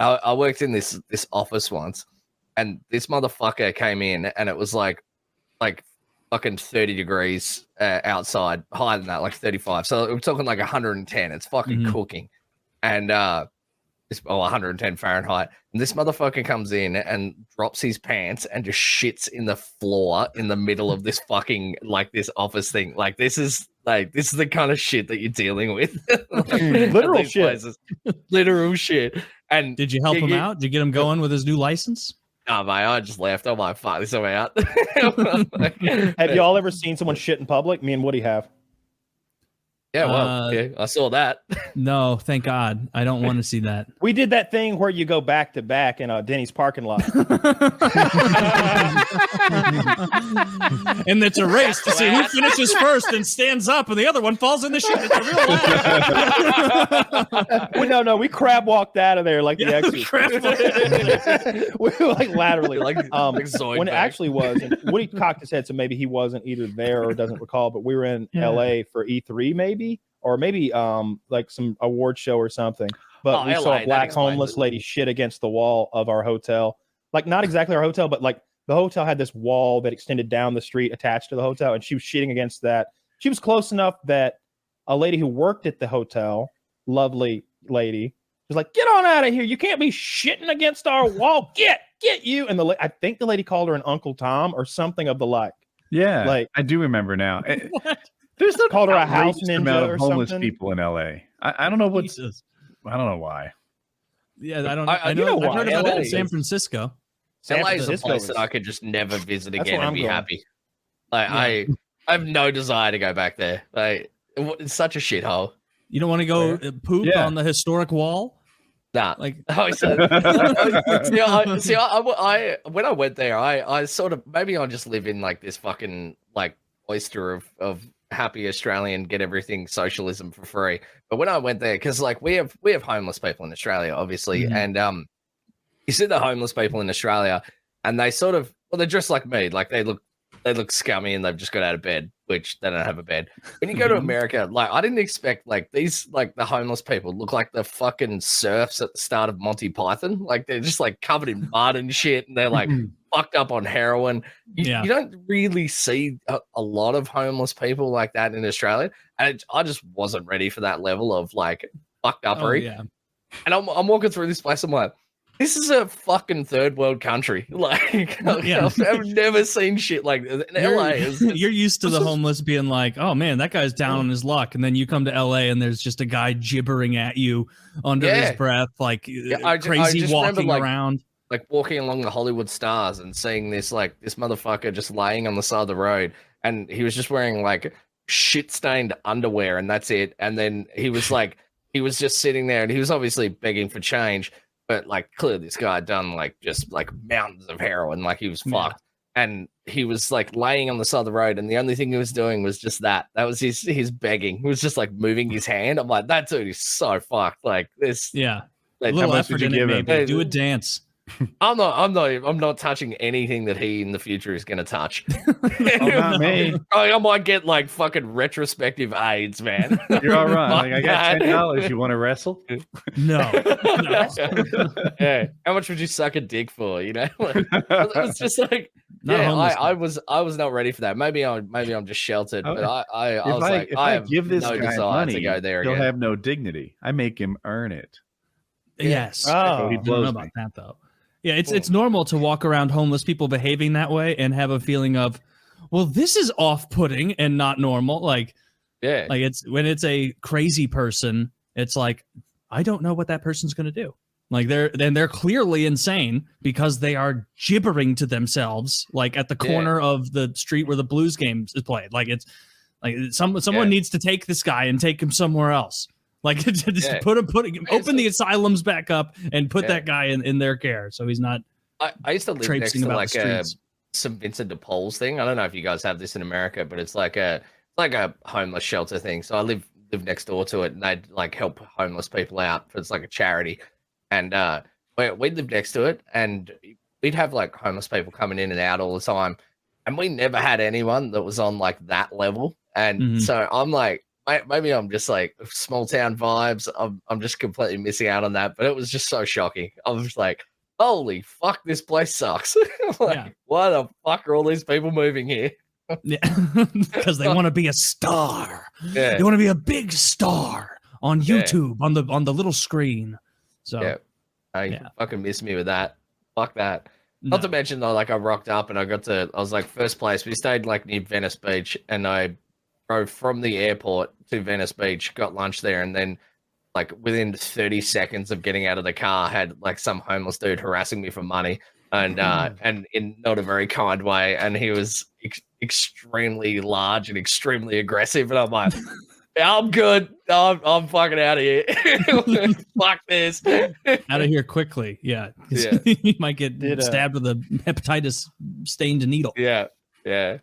I worked in this office once, and this motherfucker came in, and it was like fucking 30 degrees outside, higher than that, like 35. So we're talking like 110. It's fucking cooking, and it's 110 Fahrenheit. And this motherfucker comes in and drops his pants and just shits in the floor in the middle of this fucking like this office thing. Like this is the kind of shit that you're dealing with. Like, literal shit. Places. Literal shit. And did you help him out? Did you get him going with his new license? Oh, mate, I just left. I'm like, fuck this way out. Have y'all ever seen someone shit in public? Me and Woody have. Yeah, well, yeah, I saw that. No, thank God. I don't want to see that. We did that thing where you go back to back in a Denny's parking lot. And it's a race to see who finishes first and stands up, and the other one falls in the shit. It's a real ladder. No, we crab walked out of there like the Exorcist. We were like laterally. Like when it actually was, and Woody cocked his head, so maybe he wasn't either there or doesn't recall, but we were in LA for E3 maybe. Or maybe like some award show or something. But we saw a black homeless lady shit against the wall of our hotel. Like not exactly our hotel, but like the hotel had this wall that extended down the street attached to the hotel, and she was shitting against that. She was close enough that a lady who worked at the hotel, lovely lady, was like, "Get on out of here! You can't be shitting against our wall. Get you!" And I think the lady called her an Uncle Tom or something of the like. Yeah, like I do remember now. What? There's no called her a house ninja amount of or homeless something. people in LA. I don't know what's. Jesus. I don't know why. Yeah, I don't. I know. why. I've heard about LA that in is- San Francisco. LA is a place that I could just never visit That's again where and be I'm going. happy. Like I have no desire to go back there. Like it's such a shithole. You don't want to go poop on the historic wall? Nah. Like, I when I went there, I sort of maybe I just live in like this fucking like oyster of happy Australian get everything socialism for free. But when I went there, because like we have homeless people in Australia, obviously, and you see the homeless people in Australia, and they sort of they're dressed like me, like they look scummy and they've just got out of bed, which they don't have a bed. When you go to America, like I didn't expect like these like the homeless people look like the fucking serfs at the start of Monty Python. Like they're just like covered in mud and shit, and they're like fucked up on heroin. You don't really see a lot of homeless people like that in Australia, and I just wasn't ready for that level of like fucked uppery. And I'm walking through this place, I'm like, this is a fucking third world country. Like, I've never seen shit like this. LA is. You're used to the homeless being like, oh man, that guy's down on his luck. And then you come to LA and there's just a guy gibbering at you under his breath, like crazy walking around. Like walking along the Hollywood Stars and seeing this motherfucker just laying on the side of the road. And he was just wearing like shit stained underwear and that's it. And then he was like, he was just sitting there and he was obviously begging for change. But like clearly this guy had done like just like mountains of heroin, like he was fucked. And he was like laying on the side of the road, and the only thing he was doing was just that. That was his begging. He was just like moving his hand. I'm like, that dude is so fucked. Like this. Yeah. Like, a little effort in it, maybe. Do a dance. I'm not touching anything that he in the future is going to touch. Not me. I might get like fucking retrospective AIDS, man. You're all right. Like, I got $10. You want to wrestle? No. Yeah. How much would you suck a dick for? You know, it was just like, I was not ready for that. Maybe I'm just sheltered, but I was like, I give this no guy desire money to go there. He'll again. have no dignity. I make him earn it. Yes. Oh, he I don't blows know about me. that though. Yeah, it's normal to walk around homeless people behaving that way and have a feeling of, well, this is off-putting and not normal. Like it's when it's a crazy person, it's like, I don't know what that person's going to do. Like they're clearly insane because they are gibbering to themselves, like at the corner of the street where the Blues game is played. Like it's like someone needs to take this guy and take him somewhere else. Like just open the asylums back up and put that guy in their care, so he's not. I used to live next to like St. Vincent de Paul's thing. I don't know if you guys have this in America, but it's like a homeless shelter thing. So I live next door to it, and they'd like help homeless people out. It's like a charity, and we lived next to it, and we'd have like homeless people coming in and out all the time, and we never had anyone that was on like that level. And so I'm like, maybe I'm just like small town vibes. I'm just completely missing out on that. But it was just so shocking. I was like, holy fuck, this place sucks. Like, why the fuck are all these people moving here? Yeah, because they want to be a star. Yeah. They want to be a big star on YouTube on the little screen. So I fucking miss me with that. Fuck that. Not to mention though, like I rocked up and I was like first place. We stayed like near Venice Beach, and I drove from the airport to Venice Beach, got lunch there, and then like within 30 seconds of getting out of the car, had like some homeless dude harassing me for money, and in not a very kind way, and he was extremely large and extremely aggressive, and I'm like, I'm good. I'm fucking out of here. Fuck this. Out of here quickly. Yeah. You might get stabbed with a hepatitis stained needle. Yeah.